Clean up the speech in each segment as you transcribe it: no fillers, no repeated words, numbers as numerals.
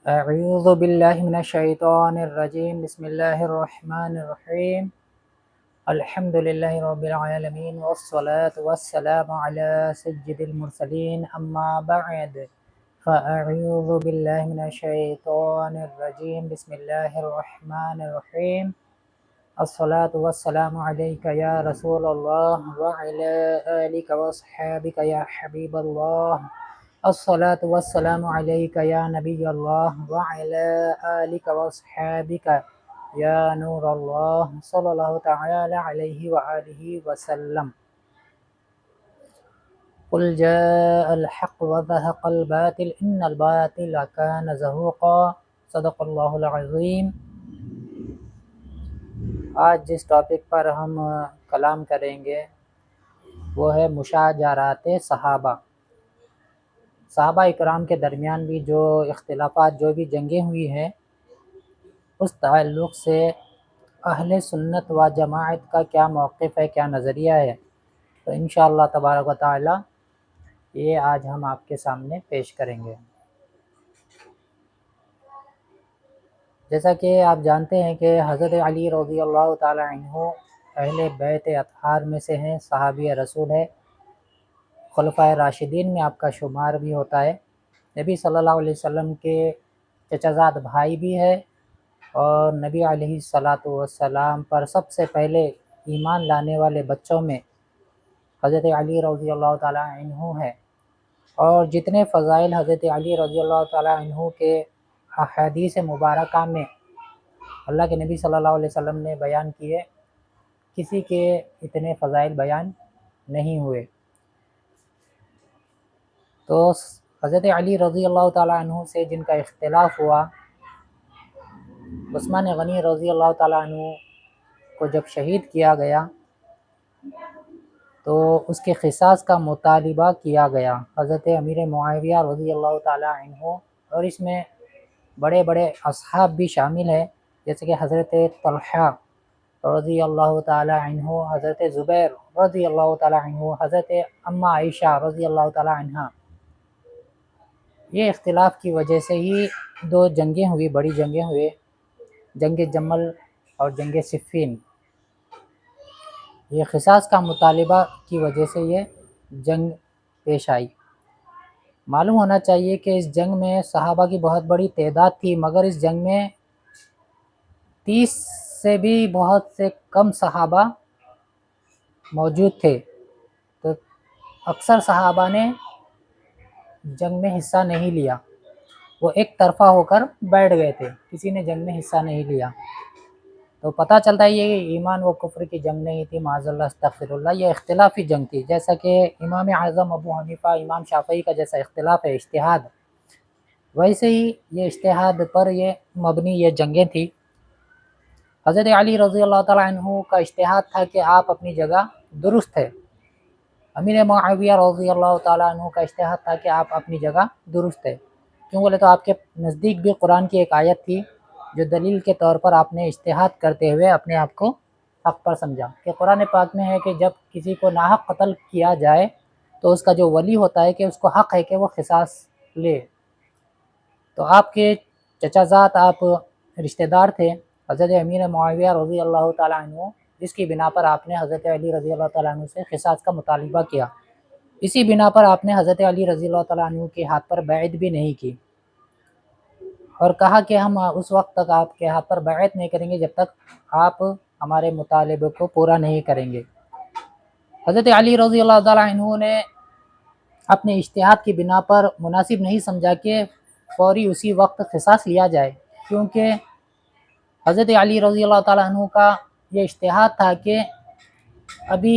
اعوذ باللہ من الشیطان الرجیم بسم اللہ الرحمن الرحیم الحمد للہ رب العالمین والصلاة والسلام علی سید المرسلین اما بعد فاعوذ باللہ من الشیطان الرجیم بسم اللہ الرحمن الرحیم الصلاة والسلام علیک یا رسول اللہ وعلی آلک واصحابک یا حبیب اللہ الصلاة والسلام علیک یا نبی اللہ وعلی آلک واصحابک یا نور اللہ صلی اللہ تعالی علیہ وآلہ وسلم قل جاء الحق وزهق الباطل ان الباطل كان زهوقا صدق اللہ العظیم۔ آج جس ٹاپک پر ہم کلام کریں گے وہ ہے مشاجرات صحابہ۔ صحابہ اکرام کے درمیان بھی جو اختلافات، جو بھی جنگیں ہوئی ہیں، اس تعلق سے اہل سنت و جماعت کا کیا موقف ہے، کیا نظریہ ہے، تو انشاءاللہ تبارک و تعالی یہ آج ہم آپ کے سامنے پیش کریں گے۔ جیسا کہ آپ جانتے ہیں کہ حضرت علی رضی اللہ تعالی عنہ اہل بیت اطہار میں سے ہیں، صحابی رسول ہے، خلفائے راشدین میں آپ کا شمار بھی ہوتا ہے، نبی صلی اللہ علیہ وسلم کے چچا زاد بھائی بھی ہے، اور نبی علیہ السلام پر سب سے پہلے ایمان لانے والے بچوں میں حضرت علی رضی اللہ تعالی عنہ ہے۔ اور جتنے فضائل حضرت علی رضی اللہ تعالی عنہ کے احادیث مبارکہ میں اللہ کے نبی صلی اللہ علیہ وسلم نے بیان کیے، کسی کے اتنے فضائل بیان نہیں ہوئے۔ تو حضرت علی رضی اللہ تعالی عنہ سے جن کا اختلاف ہوا، عثمان غنی رضی اللہ تعالی عنہ کو جب شہید کیا گیا تو اس کے قصاص کا مطالبہ کیا گیا، حضرت امیر معاویہ رضی اللہ تعالی عنہ، اور اس میں بڑے بڑے اصحاب بھی شامل ہیں، جیسے کہ حضرت طلحہ رضی اللہ تعالی عنہ، حضرت زبیر رضی اللہ تعالی عنہ، حضرت اماں عائشہ رضی اللہ تعالی عنہ۔ یہ اختلاف کی وجہ سے ہی دو جنگیں ہوئی، بڑی جنگیں ہوئے، جنگ جمل اور جنگ صفین۔ یہ قصاص کا مطالبہ کی وجہ سے یہ جنگ پیش آئی۔ معلوم ہونا چاہیے کہ اس جنگ میں صحابہ کی بہت بڑی تعداد تھی، مگر اس جنگ میں 30 سے بھی بہت سے کم صحابہ موجود تھے، تو اکثر صحابہ نے جنگ میں حصہ نہیں لیا، وہ ایک طرفہ ہو کر بیٹھ گئے تھے، کسی نے جنگ میں حصہ نہیں لیا۔ تو پتہ چلتا ہے یہ ایمان و کفر کی جنگ نہیں تھی، معاذ اللہ استغفر اللہ، یہ اختلافی جنگ تھی، جیسا کہ امام اعظم ابو حنیفہ، امام شافعی کا جیسا اختلاف ہے اجتہاد، ویسے ہی یہ اجتہاد پر یہ مبنی یہ جنگیں تھی۔ حضرت علی رضی اللہ تعالی عنہ کا اجتہاد تھا کہ آپ اپنی جگہ درست ہے، امیر معاویہ رضی اللہ تعالیٰ عنہ کا اجتہاد تھا کہ آپ اپنی جگہ درست ہے، کیوں بولے تو آپ کے نزدیک بھی قرآن کی ایک آیت تھی جو دلیل کے طور پر آپ نے اجتہاد کرتے ہوئے اپنے آپ کو حق پر سمجھا، کہ قرآن پاک میں ہے کہ جب کسی کو ناحق قتل کیا جائے تو اس کا جو ولی ہوتا ہے کہ اس کو حق ہے کہ وہ قصاص لے۔ تو آپ کے چچا زاد، آپ رشتہ دار تھے حضرت امیر معاویہ رضی اللہ تعالیٰ عنہ، جس کی بنا پر آپ نے حضرت علی رضی اللہ تعالیٰ عنہ سے قصاص کا مطالبہ کیا۔ اسی بنا پر آپ نے حضرت علی رضی اللہ تعالیٰ عنہ کے ہاتھ پر بیعت بھی نہیں کی، اور کہا کہ ہم اس وقت تک آپ کے ہاتھ پر بیعت نہیں کریں گے جب تک آپ ہمارے مطالبے کو پورا نہیں کریں گے۔ حضرت علی رضی اللہ تعالیٰ عنہ نے اپنے اجتہاد کی بنا پر مناسب نہیں سمجھا کہ فوری اسی وقت قصاص لیا جائے، کیونکہ حضرت علی رضی اللہ تعالیٰ عنہ کا یہ اجتہاد تھا کہ ابھی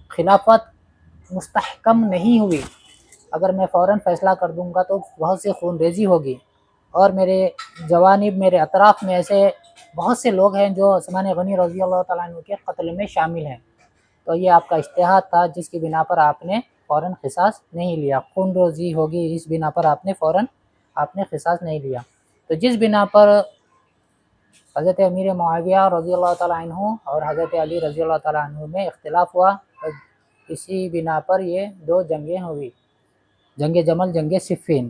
خلافت مستحکم نہیں ہوئی، اگر میں فوراً فیصلہ کر دوں گا تو بہت سی خون ریزی ہوگی، اور میرے جوانب، میرے اطراف میں ایسے بہت سے لوگ ہیں جو عثمان غنی رضی اللہ تعالیٰ عنہ کے قتل میں شامل ہیں۔ تو یہ آپ کا اجتہاد تھا جس کی بنا پر آپ نے فوراً قصاص نہیں لیا، خون ریزی ہوگی اس بنا پر آپ نے قصاص نہیں لیا۔ تو جس بنا پر حضرت امیر معاویہ رضی اللہ تعالیٰ عنہ اور حضرت علی رضی اللہ تعالیٰ عنہ میں اختلاف ہوا، اسی بنا پر یہ دو جنگیں ہوئی، جنگ جمل، جنگ صفین۔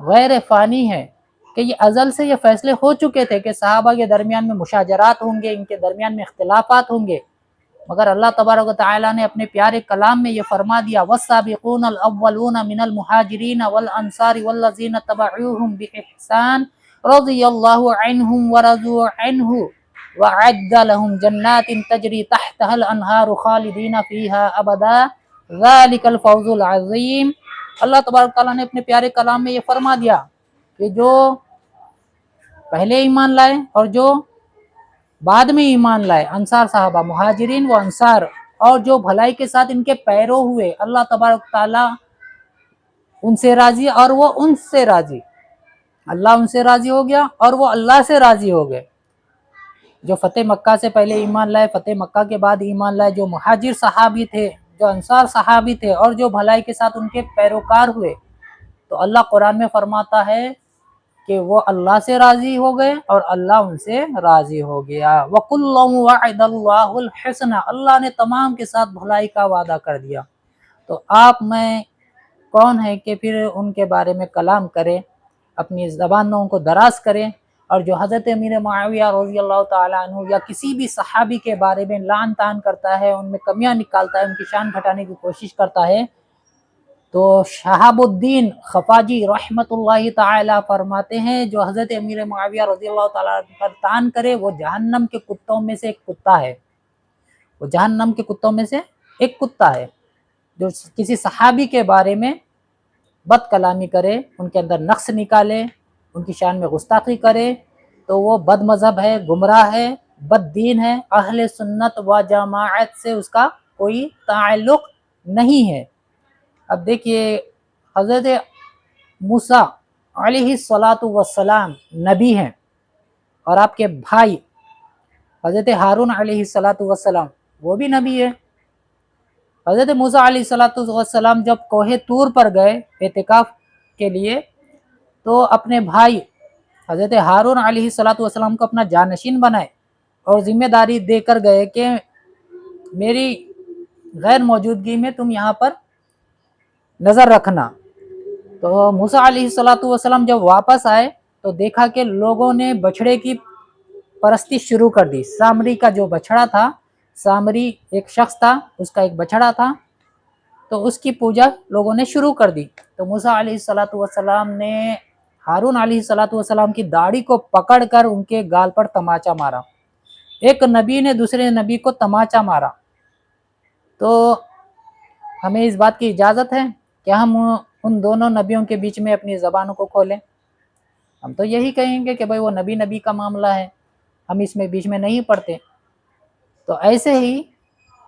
غیر فانی ہے، کہ یہ ازل سے یہ فیصلے ہو چکے تھے کہ صحابہ کے درمیان میں مشاجرات ہوں گے، ان کے درمیان میں اختلافات ہوں گے، مگر اللہ تبارک و تعالیٰ نے اپنے پیارے کلام میں یہ فرما دیا والسابقون الاولون من المہاجرین والانصار والذین تبعوہم بإحسان رضی اللہ عنہم ورضوا عنہ وعد لهم جنات تجری تحتها الانہار خالدین فیہا ابدا ذلک الفوز العظیم۔ اللہ تبارک تعالیٰ نے اپنے پیارے کلام میں یہ فرما دیا کہ جو پہلے ایمان لائے اور جو بعد میں ایمان لائے، انصار صحابہ، مہاجرین و انصار، اور جو بھلائی کے ساتھ ان کے پیرو ہوئے، اللہ تبارک تعالیٰ ان سے راضی اور وہ ان سے راضی، اللہ ان سے راضی ہو گیا اور وہ اللہ سے راضی ہو گئے۔ جو فتح مکہ سے پہلے ایمان لائے، فتح مکہ کے بعد ایمان لائے، جو مہاجر صحابی تھے، جو انصار صحابی تھے، اور جو بھلائی کے ساتھ ان کے پیروکار ہوئے، تو اللہ قرآن میں فرماتا ہے کہ وہ اللہ سے راضی ہو گئے اور اللہ ان سے راضی ہو گیا۔ وَكُلًّا وَعَدَ اللَّهُ الْحُسْنَى، اللہ نے تمام کے ساتھ بھلائی کا وعدہ کر دیا۔ تو آپ میں کون ہے کہ پھر ان کے بارے میں کلام کرے، اپنی زبانوں کو دراز کرے، اور جو حضرت امیر معاویہ رضی اللہ تعالیٰ عنہ یا کسی بھی صحابی کے بارے میں لعن طعن کرتا ہے، ان میں کمیاں نکالتا ہے، ان کی شان گھٹانے کی کوشش کرتا ہے، تو شہاب الدین خفاجی رحمۃ اللہ تعالی فرماتے ہیں جو حضرت امیر معاویہ رضی اللہ تعالیٰ پر طعن کرے وہ جہنم کے کتوں میں سے ایک کتا ہے، وہ جہنم کے کتوں میں سے ایک کتا ہے۔ جو کسی صحابی کے بارے میں بد کلامی کرے، ان کے اندر نقص نکالے، ان کی شان میں گستاخی کرے، تو وہ بد مذہب ہے، گمراہ ہے، بد دین ہے، اہل سنت و جماعت سے اس کا کوئی تعلق نہیں ہے۔ اب دیکھیے حضرت موسیٰ علیہ السلام نبی ہیں، اور آپ کے بھائی حضرت ہارون علیہ السلام وہ بھی نبی ہے۔ حضرت موسیٰ علیہ السلام جب کوہ طور پر گئے اعتکاف کے لیے، تو اپنے بھائی حضرت ہارون علیہ السلام کو اپنا جانشین بنائے اور ذمہ داری دے کر گئے کہ میری غیر موجودگی میں تم یہاں پر نظر رکھنا۔ تو موسیٰ علیہ السلام جب واپس آئے تو دیکھا کہ لوگوں نے بچھڑے کی پرستی شروع کر دی۔ سامری کا جو بچھڑا تھا، سامری ایک شخص تھا، اس کا ایک بچھڑا تھا، تو اس کی پوجا لوگوں نے شروع کر دی۔ تو موسیٰ علیہ السلام نے ہارون علیہ السلام کی داڑھی کو پکڑ کر ان کے گال پر تماچا مارا۔ ایک نبی نے دوسرے نبی کو تماچا مارا۔ تو ہمیں اس بات کی اجازت ہے کہ ہم ان دونوں نبیوں کے بیچ میں اپنی زبانوں کو کھولیں؟ ہم تو یہی کہیں گے کہ بھائی وہ نبی کا معاملہ ہے، ہم اس میں بیچ میں نہیں پڑتے۔ تو ایسے ہی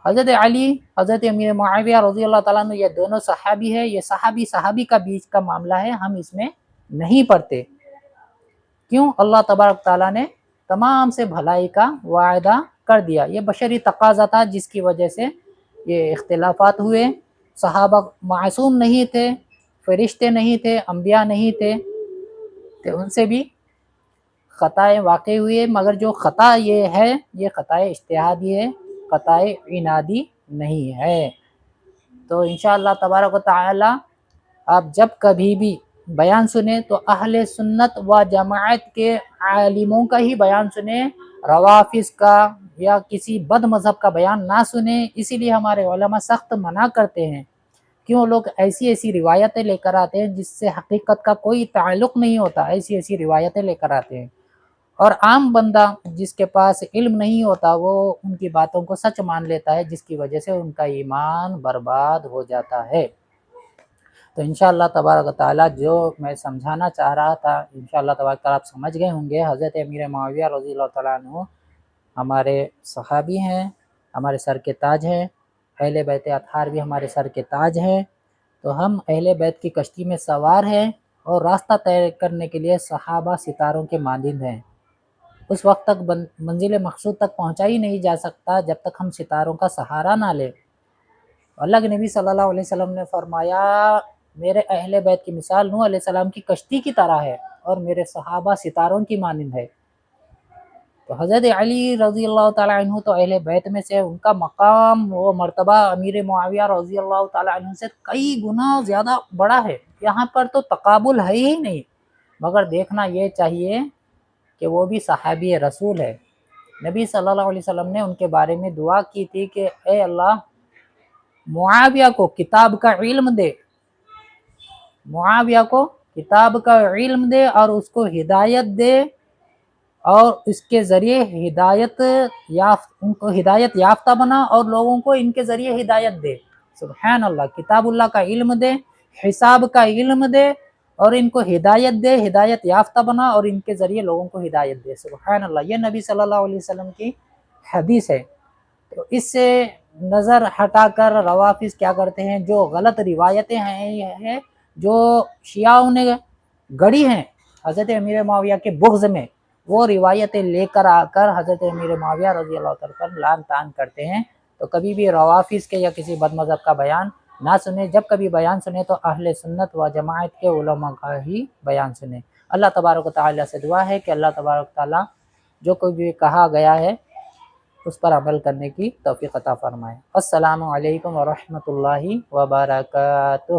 حضرت علی، حضرت امیر معاویہ رضی اللہ تعالیٰ عنہ، یہ دونوں صحابی ہے، یہ صحابی کا بیچ کا معاملہ ہے، ہم اس میں نہیں پڑتے۔ کیوں؟ اللہ تبارک تعالیٰ نے تمام سے بھلائی کا وعدہ کر دیا۔ یہ بشری تقاضا تھا جس کی وجہ سے یہ اختلافات ہوئے۔ صحابہ معصوم نہیں تھے، فرشتے نہیں تھے، انبیاء نہیں تھے، تو ان سے بھی خطائیں واقع ہوئے، مگر جو خطا یہ ہے یہ خطا اجتہادی ہے، خطا عنادی نہیں ہے۔ تو انشاءاللہ تبارک و تعالی آپ جب کبھی بھی بیان سنیں تو اہل سنت و جماعت کے عالموں کا ہی بیان سنیں، روافظ کا یا کسی بد مذہب کا بیان نہ سنیں۔ اسی لیے ہمارے علماء سخت منع کرتے ہیں، کیوں لوگ ایسی روایتیں لے کر آتے ہیں جس سے حقیقت کا کوئی تعلق نہیں ہوتا، ایسی روایتیں لے کر آتے ہیں، اور عام بندہ جس کے پاس علم نہیں ہوتا وہ ان کی باتوں کو سچ مان لیتا ہے، جس کی وجہ سے ان کا ایمان برباد ہو جاتا ہے۔ تو انشاءاللہ تبارک و تعالیٰ جو میں سمجھانا چاہ رہا تھا، انشاءاللہ تبارک و تعالیٰ آپ سمجھ گئے ہوں گے۔ حضرت امیر معاویہ رضی اللہ تعالیٰ عنہ ہمارے صحابی ہیں، ہمارے سر کے تاج ہیں، اہل بیت اطہار بھی ہمارے سر کے تاج ہیں۔ تو ہم اہل بیت کی کشتی میں سوار ہیں اور راستہ طے کرنے کے لیے صحابہ ستاروں کے مانند ہیں۔ اس وقت تک منزل مقصود تک پہنچا ہی نہیں جا سکتا جب تک ہم ستاروں کا سہارا نہ لیں۔ اللہ کے نبی صلی اللہ علیہ وسلم نے فرمایا میرے اہل بیت کی مثال نوح علیہ السلام کی کشتی کی طرح ہے اور میرے صحابہ ستاروں کی مانند ہے۔ تو حضرت علی رضی اللہ تعالیٰ عنہ تو اہل بیت میں سے، ان کا مقام و مرتبہ امیر معاویہ رضی اللہ تعالیٰ عنہ سے کئی گنا زیادہ بڑا ہے، یہاں پر تو تقابل ہے ہی نہیں۔ مگر دیکھنا یہ چاہیے کہ وہ بھی صحابی رسول ہے، نبی صلی اللہ علیہ وسلم نے ان کے بارے میں دعا کی تھی کہ اے اللہ معاویہ کو کتاب کا علم دے، معاویہ کو کتاب کا علم دے اور اس کو ہدایت دے، اور اس کے ذریعے ان کو ہدایت یافتہ بنا اور لوگوں کو ان کے ذریعے ہدایت دے۔ سبحان اللہ، کتاب اللہ کا علم دے، حساب کا علم دے، اور ان کو ہدایت دے، ہدایت یافتہ بنا اور ان کے ذریعے لوگوں کو ہدایت دے۔ سبحان اللہ، یہ نبی صلی اللہ علیہ وسلم کی حدیث ہے۔ تو اس سے نظر ہٹا کر روافظ کیا کرتے ہیں، جو غلط روایتیں ہیں جو شیعوں نے گڑی ہیں حضرت امیر معاویہ کے بغض میں، وہ روایتیں لے کر آ کر حضرت امیر معاویہ رضی اللہ تعالیٰ پر لعن طعن کرتے ہیں۔ تو کبھی بھی روافظ کے یا کسی بد مذہب کا بیان نہ سنیں، جب کبھی بیان سنیں تو اہل سنت و جماعت کے علماء کا ہی بیان سنیں۔ اللہ تبارک و تعالیٰ سے دعا ہے کہ اللہ تبارک و تعالیٰ جو کوئی بھی کہا گیا ہے اس پر عمل کرنے کی توفیق عطا فرمائے۔ السلام علیکم ورحمۃ اللہ وبرکاتہ۔